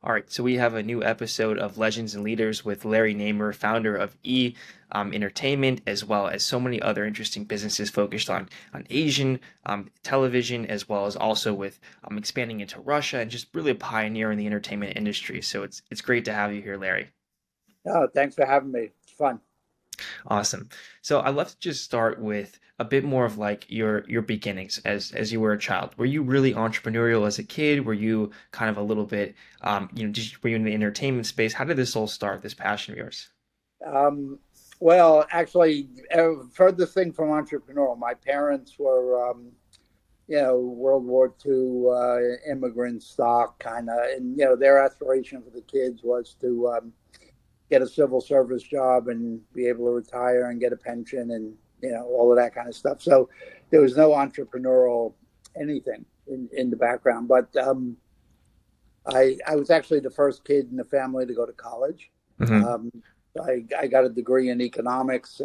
All right, so we have a new episode of Legends and Leaders with Larry Namer, founder of Entertainment, as well as so many other interesting businesses focused on Asian television, as well as also with expanding into Russia and just really a pioneer in the entertainment industry. So it's great to have you here, Larry. Oh, thanks for having me. It's fun. Awesome. So I'd love to just start with a bit more of like your beginnings as you were a child. Were you really entrepreneurial as a kid? Were you kind of a little bit, were you in the entertainment space? How did this all start, this passion of yours? Um, well, actually, furthest thing from entrepreneurial. My parents were, World War II immigrant stock kind of, and their aspiration for the kids was to get a civil service job and be able to retire and get a pension and all of that kind of stuff. So there was no entrepreneurial anything in the background. But I was actually the first kid in the family to go to college. Hmm. Um, I got a degree in economics,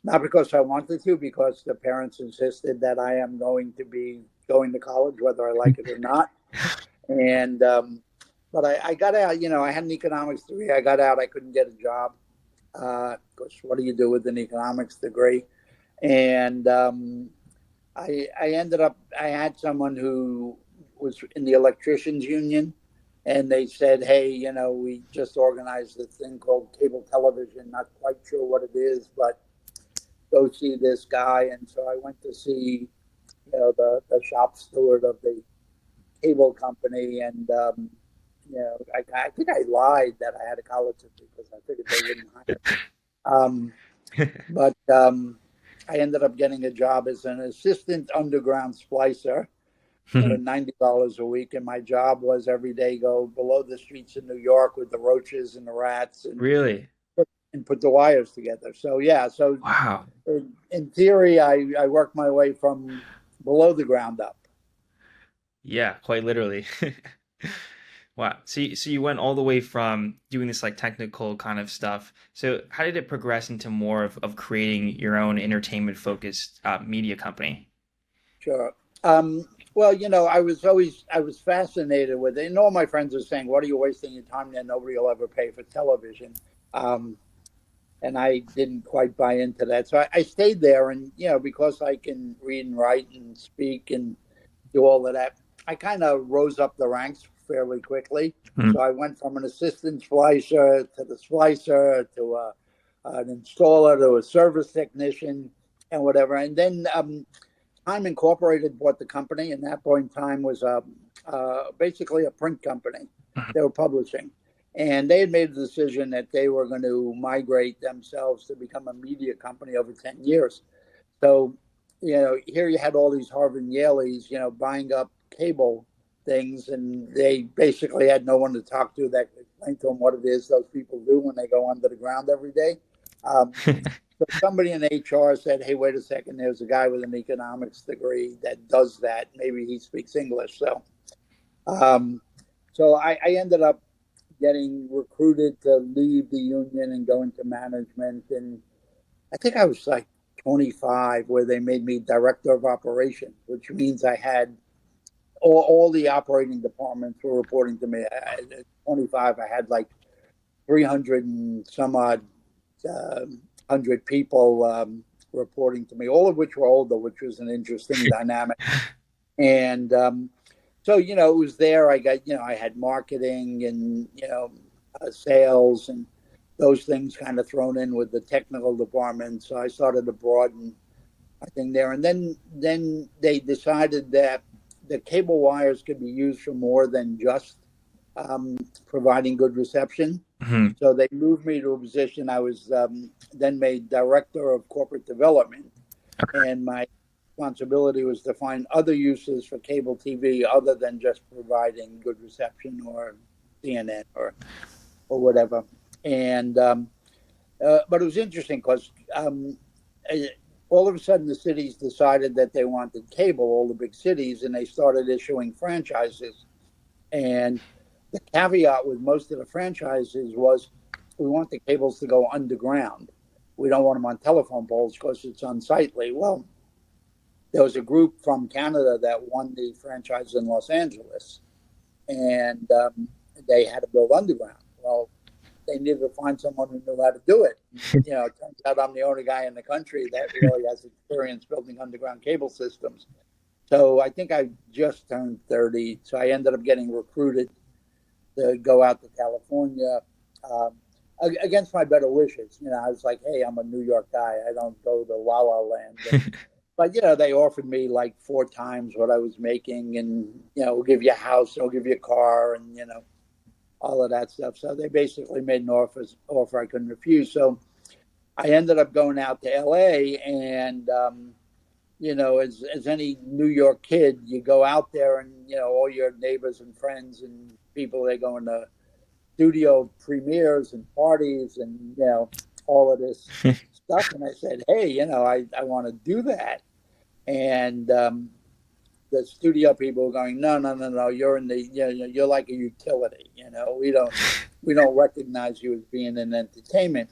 not because I wanted to, because the parents insisted that I am going to be going to college, whether I like it or not. And but I got out. I had an economics degree. I got out. I couldn't get a job. Because what do you do with an economics degree? And I ended up. I had someone who was in the electricians union, and they said, "Hey, we just organized this thing called cable television. Not quite sure what it is, but go see this guy." And so I went to see, the shop steward of the cable company, and I think I lied that I had a college degree because I figured they wouldn't hire me. Um, but I ended up getting a job as an assistant underground splicer for $90 a week, and my job was every day go below the streets of New York with the roaches and the rats Really? and put the wires together. So yeah, so Wow. in theory, I worked my way from below the ground up. Yeah, quite literally. Wow. So you went all the way from doing this like technical kind of stuff. So how did it progress into more of creating your own entertainment focused media company? Sure. Well, I was fascinated with it, and all my friends are saying, "What are you wasting your time there? Nobody will ever pay for television." Um, and I didn't quite buy into that, so I stayed there, and because I can read and write and speak and do all of that, I kind of rose up the ranks fairly quickly. So I went from an assistant splicer to the splicer to an installer to a service technician and whatever, and then Time Incorporated bought the company, and that point in time was basically a print company. They were publishing, and they had made the decision that they were going to migrate themselves to become a media company over 10 years. So, here you had all these Harvard and Yaleys, buying up cable things, and they basically had no one to talk to that could explain to them what it is those people do when they go under the ground every day. Um, so somebody in HR said, "Hey, wait a second. There's a guy with an economics degree that does that. Maybe he speaks English." Um, so I ended up getting recruited to leave the union and go into management. And I think I was like 25, where they made me director of operations, which means I had all the operating departments were reporting to me. At 25, I had like 300 and some odd 100 people reporting to me, all of which were older, which was an interesting dynamic. And it was there. I got, I had marketing and, sales and those things kind of thrown in with the technical department. So I started to broaden my thing there. And then they decided that the cable wires could be used for more than just providing good reception. Hmm. So they moved me to a position. I was then made director of corporate development, and my responsibility was to find other uses for cable TV other than just providing good reception or CNN or whatever. And but it was interesting because all of a sudden the cities decided that they wanted cable, all the big cities, and they started issuing franchises. And the caveat with most of the franchises was we want the cables to go underground. We don't want them on telephone poles because it's unsightly. Well, there was a group from Canada that won the franchise in Los Angeles, and they had to build underground. Well, they needed to find someone who knew how to do it. It turns out I'm the only guy in the country that really has experience building underground cable systems. So I think I just turned 30. So I ended up getting recruited to go out to California um, against my better wishes. I was like, hey, I'm a New York guy. I don't go to La La Land. But they offered me like 4 times what I was making, and we'll give you a house, we'll give you a car, and all of that stuff. So they basically made an offer I couldn't refuse. So I ended up going out to LA, and as any New York kid, you go out there, and all your neighbors and friends and people, they go into studio premieres and parties, and all of this stuff. And I said, hey, I want to do that. And the studio people were going, no, no, no, no, you're in the, you're like a utility. We don't recognize you as being in entertainment.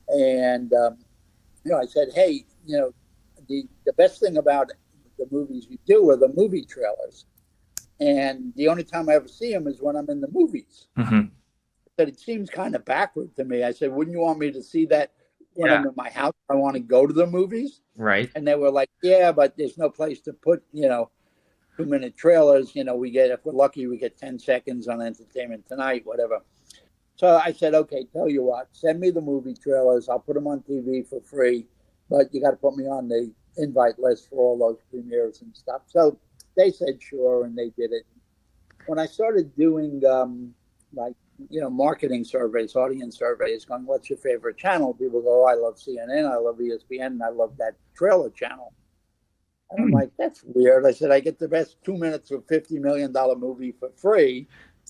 And I said, hey, the best thing about the movies you do are the movie trailers. And the only time I ever see them is when I'm in the movies. Hmm. I said, it seems kind of backward to me. I said, wouldn't you want me to see that when Yeah. I'm in my house? I want to go to the movies. Right. And they were like, yeah, but there's no place to put, 2-minute trailers. We get, if we're lucky, we get 10 seconds on Entertainment Tonight, whatever. So I said, okay, tell you what, send me the movie trailers. I'll put them on TV for free, but you got to put me on the invite list for all those premieres and stuff. So they said sure, and they did it. When I started doing like marketing surveys, audience surveys, going, what's your favorite channel? People go, oh, I love CNN, I love ESPN, and I love that trailer channel. And I'm Hmm. like, that's weird. I said, I get the best 2 minutes of $50 million movie for free,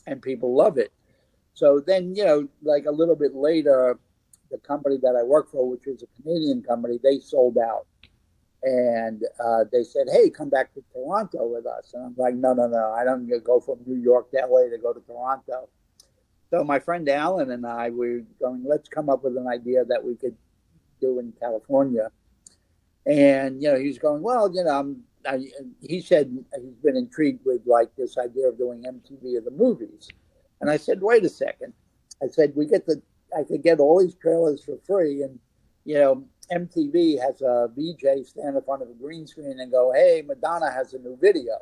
and people love it. So then, like a little bit later, the company that I work for, which was a Canadian company, they sold out. And they said, hey, come back to Toronto with us. And I'm like, no, no, no. I don't go from New York to LA to go to Toronto. So my friend Alan and I were going, let's come up with an idea that we could do in California. And he's going, well, he said he's been intrigued with like this idea of doing MTV of the movies. And I said, wait a second. I said, I could get all these trailers for free, and MTV has a VJ stand in front of a green screen and go, hey, Madonna has a new video.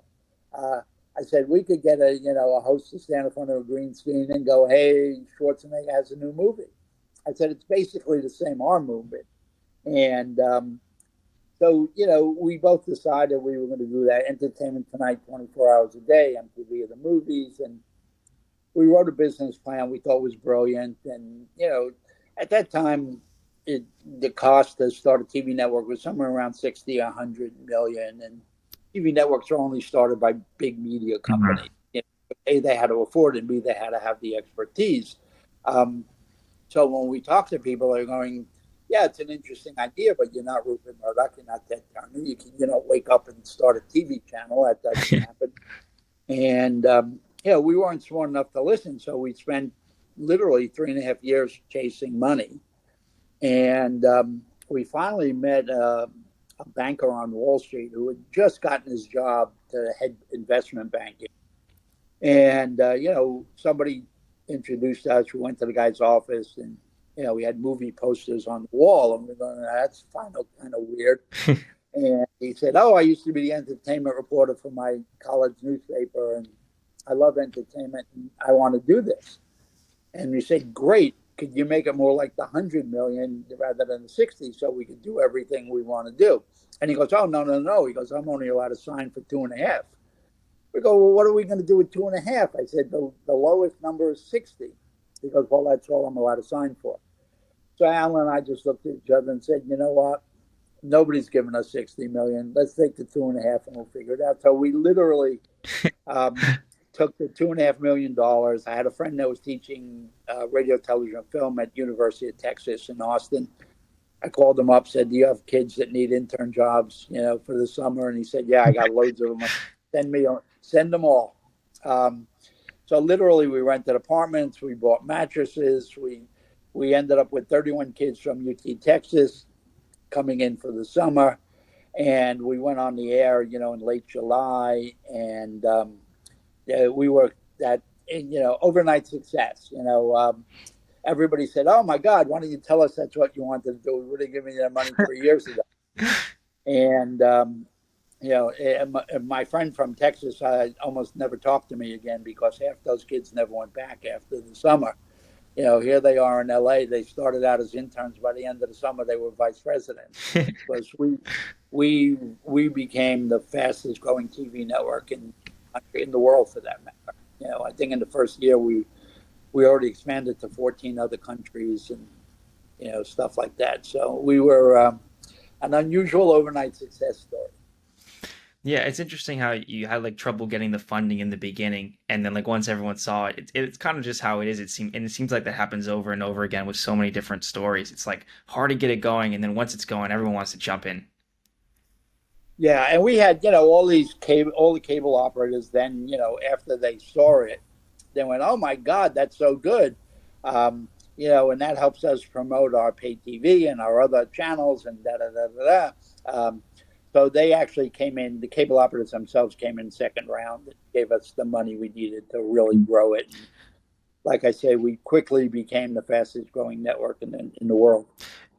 I said, we could get a host to stand in front of a green screen and go, hey, Schwarzenegger has a new movie. I said, it's basically the same arm movement. And so, we both decided we were going to do that Entertainment Tonight 24 hours a day, MTV of the movies. And we wrote a business plan we thought was brilliant. And, at that time, the cost to start a TV network was somewhere around 60, 100 million. And TV networks are only started by big media Hmm. companies. A, they had to afford it, and B, they had to have the expertise. Um, so when we talk to people, they're going, yeah, it's an interesting idea, but you're not Rupert Murdoch, you're not Ted Turner. You don't wake up and start a TV channel. That doesn't happen. And we weren't smart enough to listen, so we spent literally 3.5 years chasing money. And we finally met a banker on Wall Street who had just gotten his job to head investment banking. And, somebody introduced us. We went to the guy's office, and, we had movie posters on the wall. And we're going, that's kind of weird. And he said, oh, I used to be the entertainment reporter for my college newspaper, and I love entertainment, and I want to do this. And we said, great. Could you make it more like the 100 million rather than the 60, so we could do everything we want to do? And he goes, oh, no, no, no. He goes, I'm only allowed to sign for 2.5. We go, well, what are we going to do with 2.5? I said, the lowest number is 60. He goes, well, that's all I'm allowed to sign for. So Alan and I just looked at each other and said, you know what? Nobody's given us 60 million. Let's take the 2.5 and we'll figure it out. So we literally um, took the $2.5 million. I had a friend that was teaching radio, television, and film at University of Texas in Austin. I called him up, said, do you have kids that need intern jobs, for the summer? And he said, yeah, I got loads of them. Send them all. So literally, we rented apartments, we bought mattresses, we ended up with 31 kids from UT Texas coming in for the summer, and we went on the air, in late July, and we were at overnight success. Everybody said, "Oh my God, why don't you tell us that's what you wanted to do? We would have given you that money 3 years ago." And my friend from Texas almost never talked to me again because half those kids never went back after the summer. Here they are in LA. They started out as interns. By the end of the summer, they were vice presidents because we became the fastest growing TV network in the world for that matter. I think in the first year we already expanded to 14 other countries and stuff like that. So we were an unusual overnight success story. Yeah, it's interesting how you had like trouble getting the funding in the beginning, and then like once everyone saw it, it's kind of just how it is. It seems like that happens over and over again with so many different stories. It's like hard to get it going, and then once it's going, everyone wants to jump in. Yeah, and we had all the cable operators. Then after they saw it, they went, "Oh my God, that's so good," and that helps us promote our pay TV and our other channels and da da da da da. So they actually came in. The cable operators themselves came in second round and gave us the money we needed to really grow it. And like I say, we quickly became the fastest growing network in the world.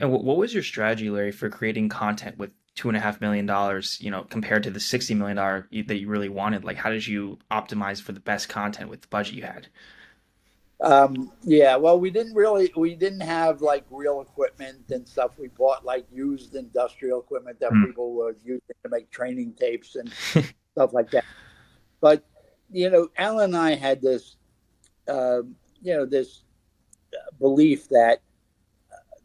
And what was your strategy, Larry, for creating content with $2.5 million, compared to the $60 million that you really wanted? Like, how did you optimize for the best content with the budget you had? Yeah, well, we didn't have like real equipment and stuff. We bought like used industrial equipment that Hmm. people were using to make training tapes and stuff like that. But Alan and I had this belief that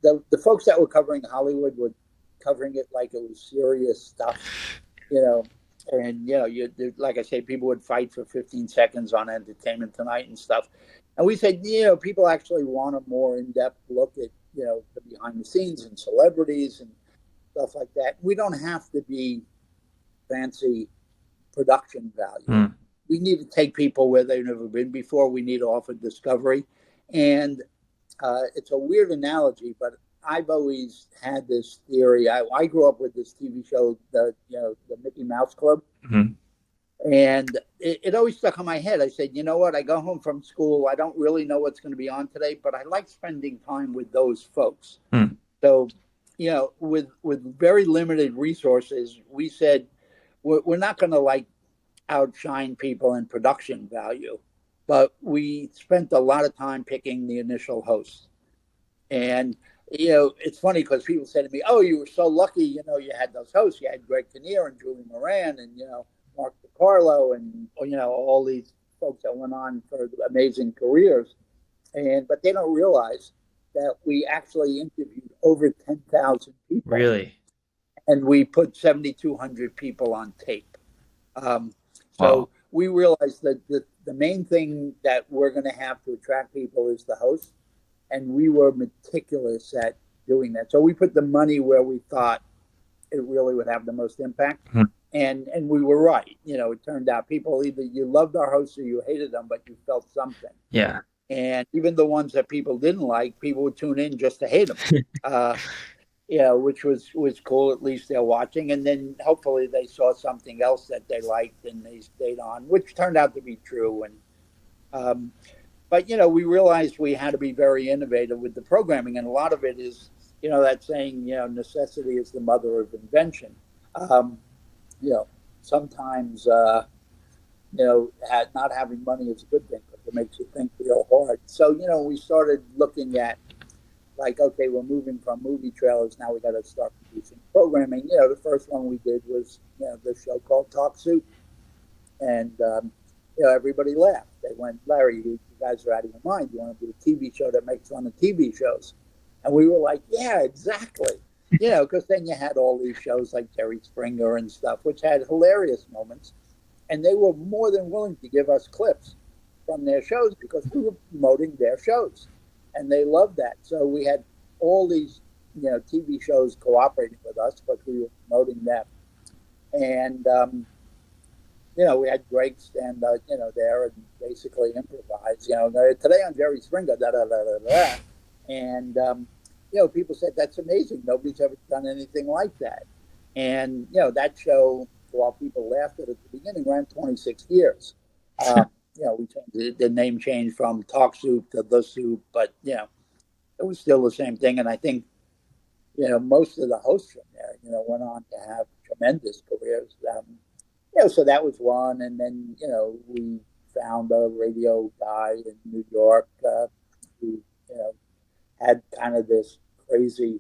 the folks that were covering Hollywood were covering it like it was serious stuff, you know. And like I say, people would fight for 15 seconds on Entertainment Tonight and stuff. And we said, people actually want a more in-depth look at the behind the scenes and celebrities and stuff like that. We don't have to be fancy production value. Hmm. We need to take people where they've never been before. We need to offer discovery. And it's a weird analogy, but I've always had this theory. I grew up with this TV show, the Mickey Mouse Club, Hmm. and it always stuck in my head. I said, you know what? I go home from school. I don't really know what's going to be on today, but I like spending time with those folks. Hmm. So, with very limited resources, we said we're not going to like outshine people in production value, but we spent a lot of time picking the initial hosts. And it's funny because people say to me, "Oh, you were so lucky. You had those hosts. You had Greg Kinnear and Julie Moran and Mark DiCarlo and all these folks that went on for amazing careers." But they don't realize that we actually interviewed over 10,000 people, Really? and we put 7,200 people on tape. Um, Wow. so we realized that the main thing that we're going to have to attract people is the host, and we were meticulous at doing that. So we put the money where we thought it really would have the most impact, Hmm. and we were right. It turned out people either you loved our hosts or you hated them, but you felt something. Yeah. And even the ones that people didn't like, people would tune in just to hate them. Uh, which was cool. At least they're watching, and then hopefully they saw something else that they liked and they stayed on, which turned out to be true. And um, but we realized we had to be very innovative with the programming, and a lot of it is that saying necessity is the mother of invention. Um, you know Sometimes not having money is a good thing because it makes you think real hard. So we started looking at like, okay, we're moving from movie trailers. Now we got to start producing programming. The first one we did was this show called Talk Soup, and everybody laughed. They went, "Larry, you guys are out of your mind. You want to do a TV show that makes fun of TV shows?" And we were like, "Yeah, exactly." Because then you had all these shows like Jerry Springer and stuff, which had hilarious moments, and they were more than willing to give us clips from their shows because we were promoting their shows, and they loved that. So we had all these TV shows cooperating with us because we were promoting them, and we had Greg stand there and basically improvise. Today on Jerry Springer, da da da da da, and people said that's amazing. Nobody's ever done anything like that, and that show, while people laughed at it at the beginning, ran 26 years. we changed the name changed from Talk Soup to The Soup, but it was still the same thing. And I think most of the hosts from there, went on to have tremendous careers. So that was one, and then we found a radio guy in New York who had kind of this crazy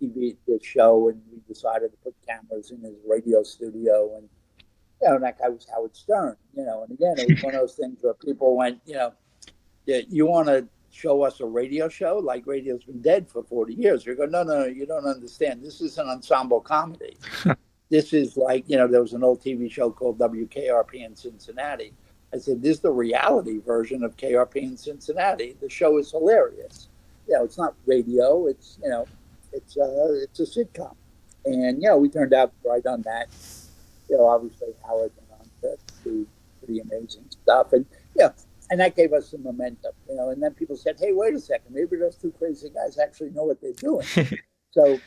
TV this show, and we decided to put cameras in his radio studio, and and that guy was Howard Stern, and again it was one of those things where people went, yeah, you want to show us a radio show? Like radio's been dead for 40 years. You go, no, no, no, you don't understand. This is an ensemble comedy. This is like, there was an old TV show called WKRP in Cincinnati. I said, this is the reality version of KRP in Cincinnati. The show is hilarious. It's not radio. It's a sitcom. And, we turned out right on that. Obviously Howard went on to do pretty amazing stuff. And, and that gave us some momentum, and then people said, hey, wait a second, maybe those two crazy guys actually know what they're doing. So,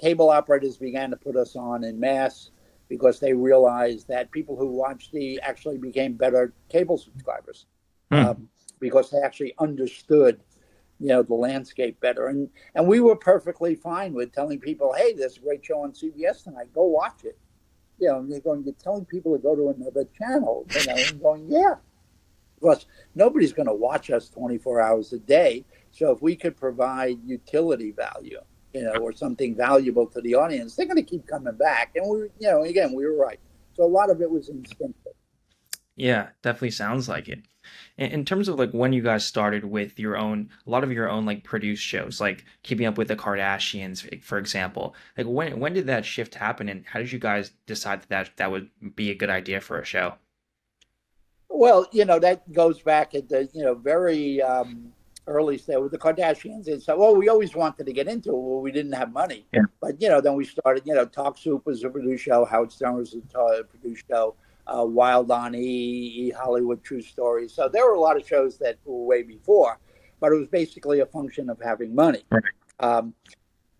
cable operators began to put us on en masse because they realized that people who watched actually became better cable subscribers Hmm. because they actually understood, the landscape better. And we were perfectly fine with telling people, hey, there's a great show on CBS tonight, go watch it. And you're telling people to go to another channel, and going, yeah. Because nobody's going to watch us 24 hours a day. So if we could provide utility value, or something valuable to the audience, they're going to keep coming back. And again, we were right. So a lot of it was instinctive. Yeah, definitely sounds like it. In terms of like when you guys started with a lot of your own like produced shows, like Keeping Up with the Kardashians, for example, like when did that shift happen, and how did you guys decide that would be a good idea for a show? Well, that goes back at the, very early stage with the Kardashians. And so, well, we always wanted to get into it. Well, we didn't have money. Yeah. But, then we started, Talk Soup was a produced show. Howard Stern was a produced show. Wild on Hollywood True Stories. So there were a lot of shows that were way before, but it was basically a function of having money. Right. Um,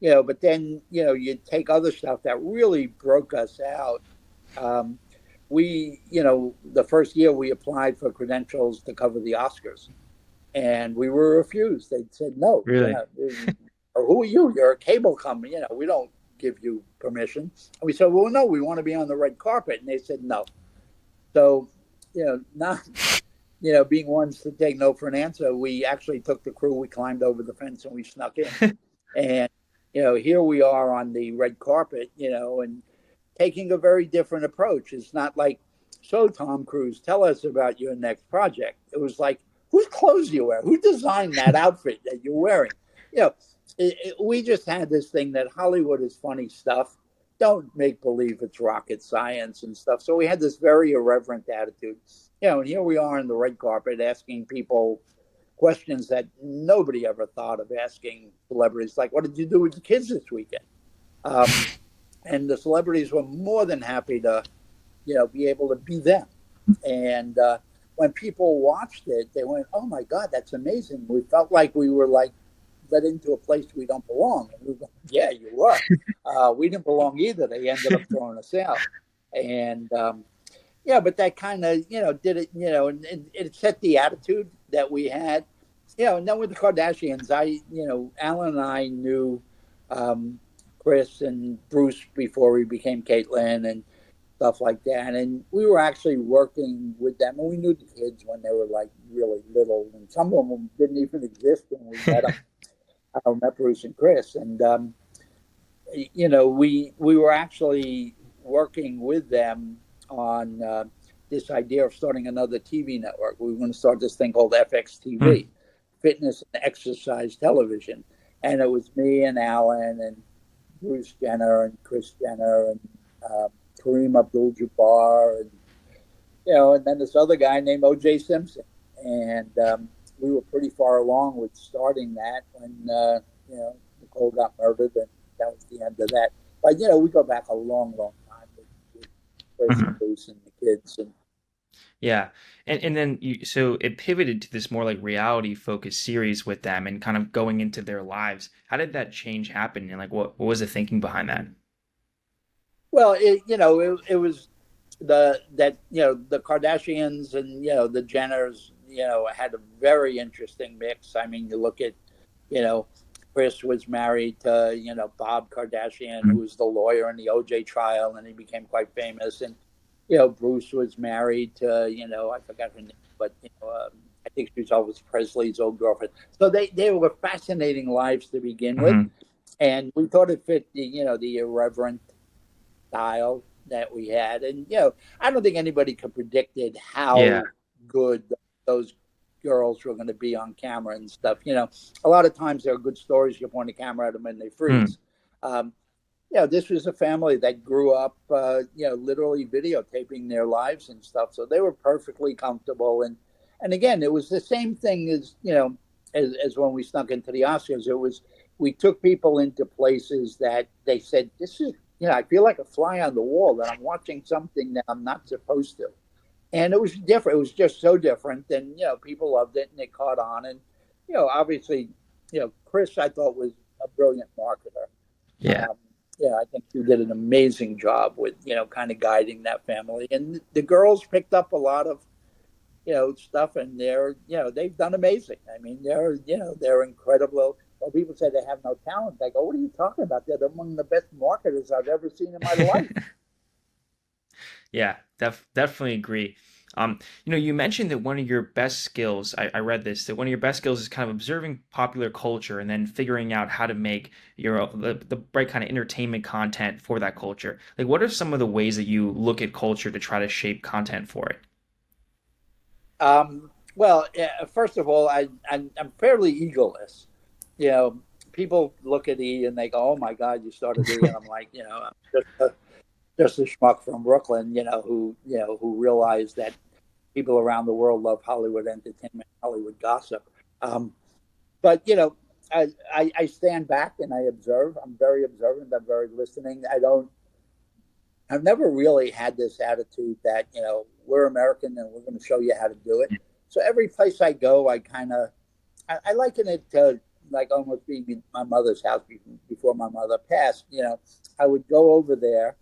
but then, you take other stuff that really broke us out. Um, the first year we applied for credentials to cover the Oscars, and we were refused. They said, no, Really? who are you? You're a cable company. We don't give you permission. And we said, well, no, we want to be on the red carpet. And they said, no. So, not, being ones to take no for an answer, we actually took the crew, we climbed over the fence and we snuck in. And, here we are on the red carpet, and taking a very different approach. It's not like, so Tom Cruise, tell us about your next project. It was like, whose clothes do you wear? Who designed that outfit that you're wearing? We just had this thing that Hollywood is funny stuff. Don't make believe it's rocket science and stuff. So we had this very irreverent attitude. And here we are on the red carpet asking people questions that nobody ever thought of asking celebrities, like, what did you do with the kids this weekend? And the celebrities were more than happy to, be able to be them. And when people watched it, they went, "Oh my God, that's amazing!" We felt like we were like led into a place we don't belong. And we were going, "Yeah, you were." We didn't belong either. They ended up throwing us out. And yeah, but that kind of did it. And it set the attitude that we had. And then with the Kardashians, Alan and I knew um, Chris and Bruce before he became Caitlyn and stuff like that. And we were actually working with them, and we knew the kids when they were like really little, and some of them didn't even exist when we met them. I met Bruce and Chris, and we were actually working with them on this idea of starting another TV network. We were going to start this thing called FXTV, Hmm. Fitness and Exercise Television, and it was me and Alan and Bruce Jenner and Chris Jenner and Kareem Abdul-Jabbar, and and then this other guy named O.J. Simpson, and we were pretty far along with starting that when Nicole got murdered, and that was the end of that. But we go back a long, long time with Chris and Mhm. Bruce and the kids, and Yeah. And then so it pivoted to this more like reality focused series with them and kind of going into their lives. How did that change happen? And like what was the thinking behind that? well, it was. the Kardashians and the Jenners had a very interesting mix. I mean, you look at you know Chris was married to Bob Kardashian, who Mhm. was the lawyer in the OJ trial, and he became quite famous. And Bruce was married to I forgot her name, but I think she was Elvis Presley's old girlfriend. So they were fascinating lives to begin with, Mhm. and we thought it fit the irreverent style that we had. And I don't think anybody could predicted Yeah. how good those girls were going to be on camera and stuff. A lot of times there are good stories. You point a camera at them and they Mm. freeze. Um, this was a family that grew up, literally videotaping their lives and stuff. So they were perfectly comfortable. And again, it was the same thing as as when we snuck into the Oscars. It was we took people into places that they said, "This is I feel like a fly on the wall that I'm watching something that I'm not supposed to." And it was different. It was just so different, and people loved it and it caught on. And obviously, Chris I thought was a brilliant marketer. Yeah. um, yeah, I think you did an amazing job with kind of guiding that family, and the girls picked up a lot of stuff, and they've done amazing. I mean, they're incredible. Well, people say they have no talent. I go, what are you talking about? They're among the best marketers I've ever seen in my life. Yeah, definitely agree. You mentioned that one of your best skills, I read this, that one of your best skills is kind of observing popular culture and then figuring out how to make the right kind of entertainment content for that culture. Like, what are some of the ways that you look at culture to try to shape content for it? Well, yeah, first of all, I'm fairly egoless. You know, People look at E and they go, "Oh my God, you started E," and I'm like, I'm just a schmuck from Brooklyn, who realized that people around the world love Hollywood entertainment, Hollywood gossip. Um, but I stand back and I observe. I'm very observant. I'm very listening. I've never really had this attitude that we're American and we're going to show you how to do it. So every place I go, I liken it to like almost being my mother's house before my mother passed. I would go over there,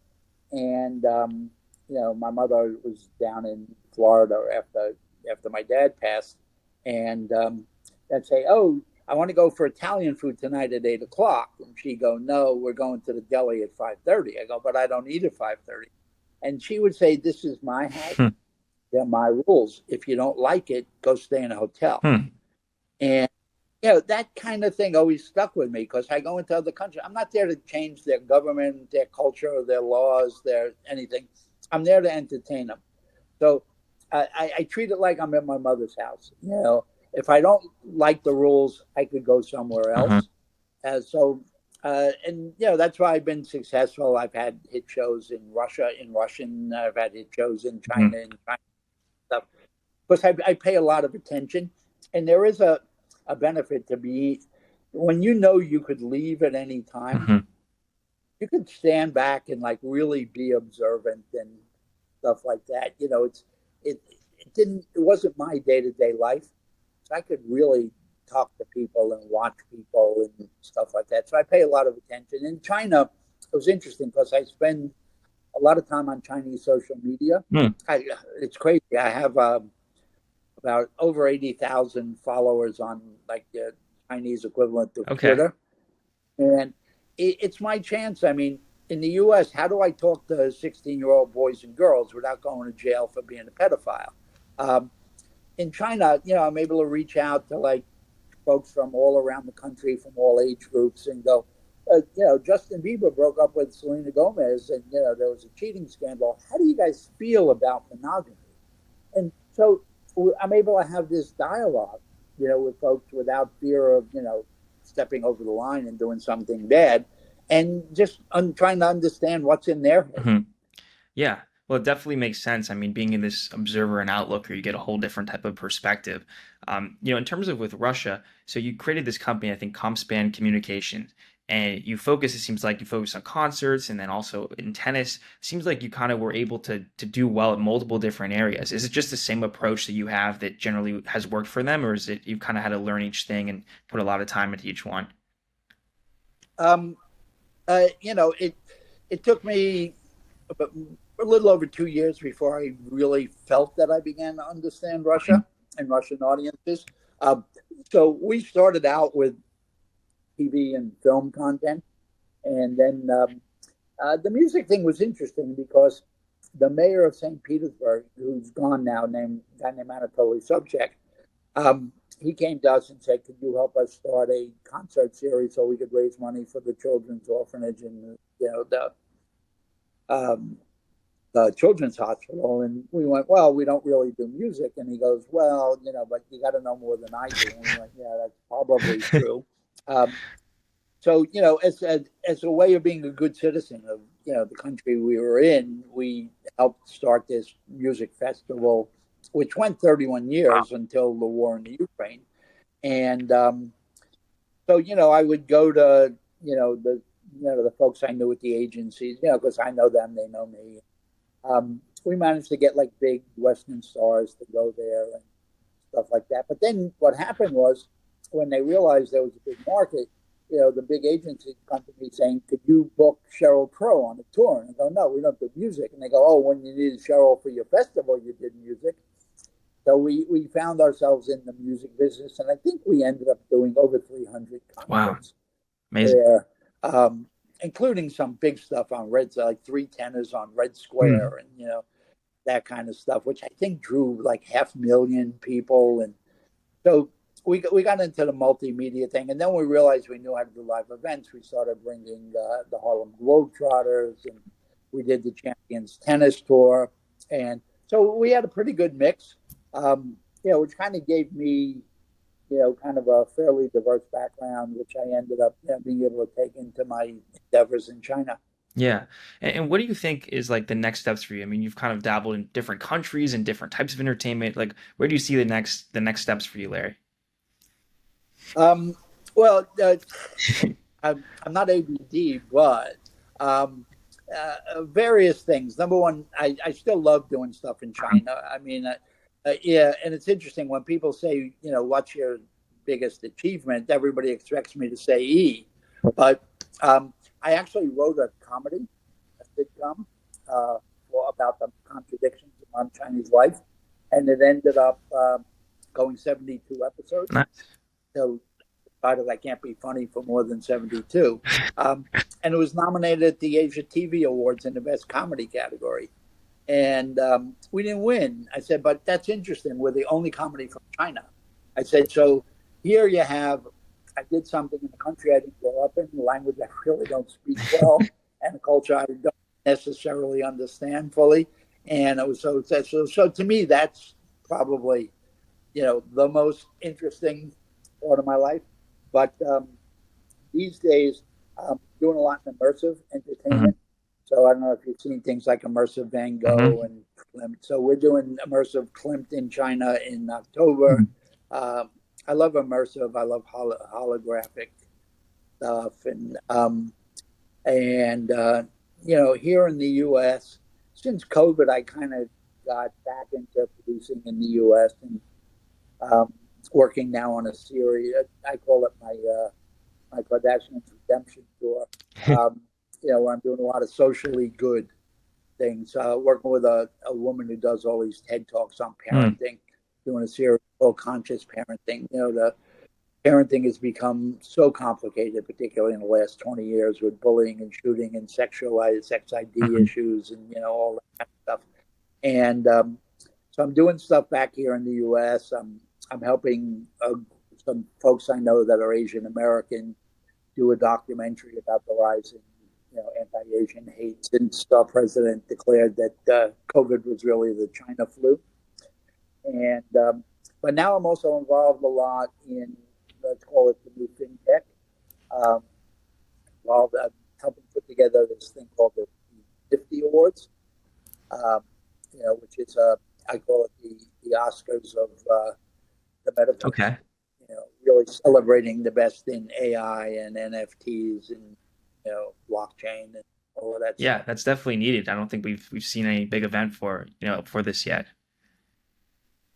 and my mother was down in Florida after my dad passed, and I'd say, "Oh, I want to go for Italian food tonight at 8 o'clock," and she'd go, "No, we're going to the deli at 5:30." I go, "But I don't eat at 5:30," and she would say, "This is my house. They're my rules. If you don't like it, go stay in a hotel." Hmm. And that kind of thing always stuck with me because I go into other countries. I'm not there to change their government, their culture, their laws, their anything. I'm there to entertain them. So I treat it like I'm at my mother's house. If I don't like the rules, I could go somewhere Uh-huh. else. And that's why I've been successful. I've had hit shows in Russia in Russian. I've had hit shows in Hmm. China in China stuff. Because I pay a lot of attention, and there is a benefit to be when you could leave at any time. Hmm. You could stand back and like really be observant and stuff like that. It wasn't my day to day life, so I could really talk to people and watch people and stuff like that. So I pay a lot of attention. In China, it was interesting because I spend a lot of time on Chinese social media. Hmm. It's crazy. I have about over 80,000 followers on like the Chinese equivalent of Okay. Twitter. And it's my chance. I mean, in the US, how do I talk to 16-year-old boys and girls without going to jail for being a pedophile? Um, in China, I'm able to reach out to like folks from all around the country, from all age groups, and go, Justin Bieber broke up with Selena Gomez, and there was a cheating scandal. How do you guys feel about monogamy? And so I'm able to have this dialogue, with folks without fear of, stepping over the line and doing something bad, and just trying to understand what's in their head. Hmm. Yeah. Well, it definitely makes sense. I mean, being in this observer and outlooker, you get a whole different type of perspective. In terms of with Russia, so you created this company, I think, Comspan Communications, and it seems like you focus on concerts and then also in tennis. Seems like you kind of were able to do well at multiple different areas. Is it just the same approach that you have that generally has worked for them, or is it you kind of had to learn each thing and put a lot of time into each one? Um, it took me a little over 2 years before I really felt that I began to understand Russia and Russian audiences. Uh, so we started out with TV and film content, and then the music thing was interesting because the mayor of St. Petersburg, who's gone now, named a guy named Anatoly Sobchak, um, he came to us and said, "Could you help us start a concert series so we could raise money for the children's orphanage and um, the children's hospital?" And we went, "Well, we don't really do music." And he goes, "Well, but you got to know more than I do." And we went, "Yeah, that's probably true." Um, so as a way of being a good citizen of the country we were in, we helped start this music festival, which went 31 Wow. years until the war in the Ukraine. And so I would go to the folks I knew at the agencies, because I know them, they know me. We managed to get like big Western stars to go there and stuff like that. But then what happened was when they realized there was a big market, the big agencies come to me saying, "Could you book Sheryl Crow on a tour?" And I go, "No, we don't do music." And they go, "Oh, when you needed Sheryl for your festival, you did music." So we found ourselves in the music business, and I think we ended up doing over 300 Wow. concerts Amazing. there, including some big stuff on Red, like three tenors on Red Mm. Square, and that kind of stuff, which I think drew like 500,000 people. And so we got into the multimedia thing, and then we realized we knew how to do live events. We started bringing the Harlem Globetrotters, and we did the Champions Tennis Tour, and so we had a pretty good mix, which kind of gave me kind of a fairly diverse background, which I ended up being able to take into my endeavors in China. Yeah. And what do you think is like the next steps for you? I mean, you've kind of dabbled in different countries and different types of entertainment. Like, where do you see the next steps for you, Larry? Um, well, I'm not ABD, but um, various things. Number one, I still love doing stuff in China. I mean, yeah, and it's interesting when people say, what's your biggest achievement? Everybody expects me to say E, but I actually wrote a comedy, a sitcom, about the contradictions of modern Chinese life, and it ended up going 72 episodes. Nice. So title that can't be funny for more than 72. Um, and it was nominated at the Asia TV Awards in the best comedy category. And we didn't win. I said, but that's interesting. We're the only comedy from China. I said, so here you have, I did something in a country I didn't grow up in, a language I really don't speak well, and a culture I don't necessarily understand fully. And it was so to me, that's probably the most interesting part of my life. But these days, I'm doing a lot in immersive Hmm. entertainment. So I don't know if you've seen things like immersive Van Gogh Hmm. and Klimt. So we're doing immersive Klimt in China in October. Um, I love immersive. I love holographic stuff, and here in the U.S. since COVID, I kind of got back into producing in the U.S. and um, working now on a series. I call it my Kardashian's redemption tour. Um, where I'm doing a lot of socially good things. Working with a woman who does all these TED talks on Mm. parenting, doing a series called Conscious Parenting. The parenting has become so complicated, particularly in the last 20 years with bullying and shooting and sexualized sex ID Mhm. issues and all that kind of stuff. And so I'm doing stuff back here in the U.S. I'm helping some folks I know that are Asian American do a documentary about the rise in anti-Asian hate since our president declared that COVID was really the China flu. And but now I'm also involved a lot in, let's call it, the new fintech. Um, involved helping put together this thing called the Nifty Awards, um, which is I call it the Oscars of the metaverse. Okay. Really celebrating the best in AI and NFTs and blockchain and all of that Yeah, stuff. that's definitely needed. I don't think we've seen any big event for this yet.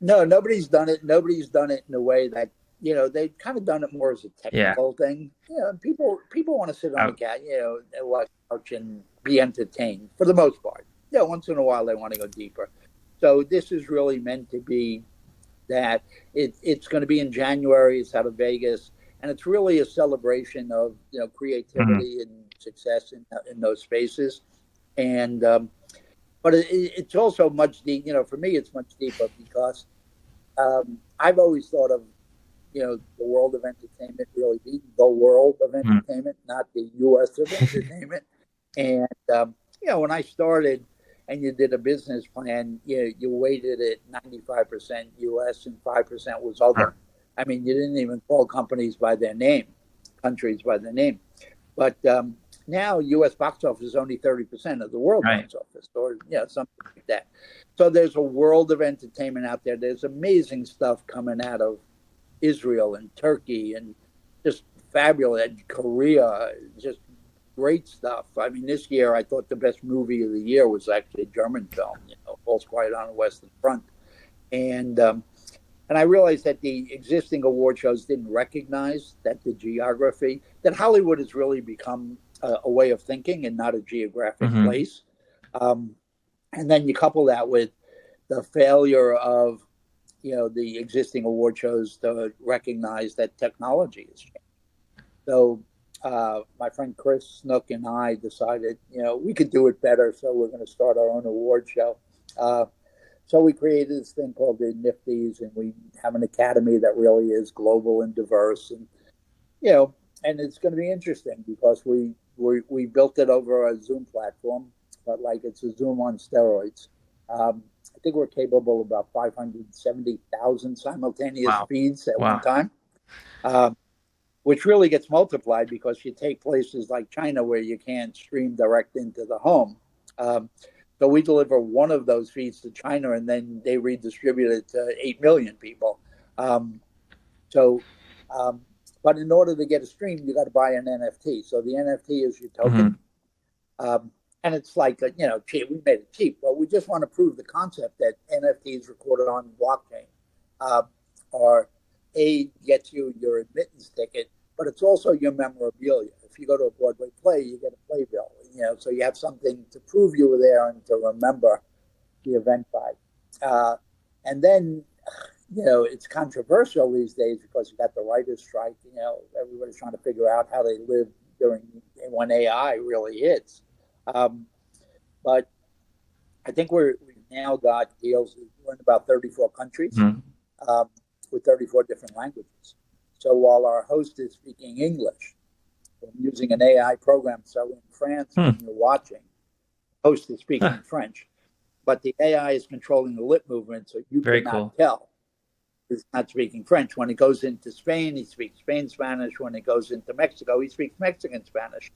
No, nobody's done it. Nobody's done it in a way that they've kind of done it more as a Yeah. technical thing. People want to sit on the I, cat, and watch couch and be entertained for the most part. Yeah, once in a while they want to go deeper. So this is really meant to be that it's going to be in January. It's out of Vegas, and it's really a celebration of Mhm. creativity and success in those spaces. And but it's also much deep. For me, it's much deeper because I've always thought of the world of entertainment really being the world of Mhm. entertainment, not the U.S. of entertainment. And when I started, and you did a business plan, you weighted it 95% U.S. and 5% was other. Sure. I mean, you didn't even call companies by their name, countries by their name. But now U.S. box office is only 30% of the world Right. box office, or something like that. So there's a world of entertainment out there. There's amazing stuff coming out of Israel and Turkey and just fabulous. And Korea, just great stuff. I mean, this year I thought the best movie of the year was actually a German film, All's Quiet on the Western Front, and I realized that the existing award shows didn't recognize that the geography that Hollywood has really become a way of thinking and not a geographic Hmm. place. Um, and then you couple that with the failure of the existing award shows to recognize that technology has changed. So my friend Chris Snook and I decided, we could do it better. So we're going to start our own award show. So we created this thing called the Nifties, and we have an academy that really is global and diverse, and you know, and it's going to be interesting because we built it over a Zoom platform, but like it's a Zoom on steroids. I think we're capable of about 570,000 simultaneous Wow. feeds at one Wow. time. Um, which really gets multiplied because you take places like China where you can't stream direct into the home. Um, so we deliver one of those feeds to China, and then they redistribute it to 8 million people. Um, so, um, but in order to get a stream, you got to buy an NFT. So the NFT is your token, Hmm. um, and it's like cheap. We made it cheap, but we just want to prove the concept that NFTs recorded on blockchain uh, are gets you your admittance ticket, but it's also your memorabilia. If you go to a Broadway play, you get a playbill. So you have something to prove you were there and to remember the event by. Uh, and then it's controversial these days because you got the writers' strike. Everybody's trying to figure out how they live during when AI really hits. Um, but I think we've now got deals. We're in about 34 countries Hmm. um, with 34 different languages. So while our host is speaking English, we're using an AI program. So in France, when Hmm. you're watching, the host is Huh. speaking French, but the AI is controlling the lip movement, so you Very cannot cool. tell he's not speaking French. When he goes into Spain, he speaks Spain Spanish. When he goes into Mexico, he speaks Mexican Spanish.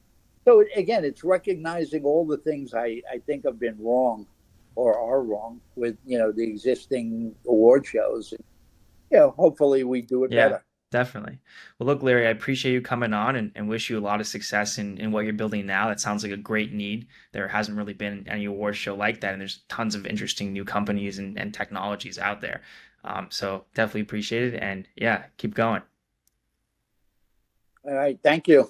So again, it's recognizing all the things I think have been wrong or are wrong with the existing award shows. And, hopefully we do it Yeah, better. definitely. Well, look, Larry, I appreciate you coming on and wish you a lot of success in what you're building now. That sounds like a great need. There hasn't really been any award show like that, and there's tons of interesting new companies and technologies out there. So definitely appreciate it. And yeah, keep going. All right, thank you.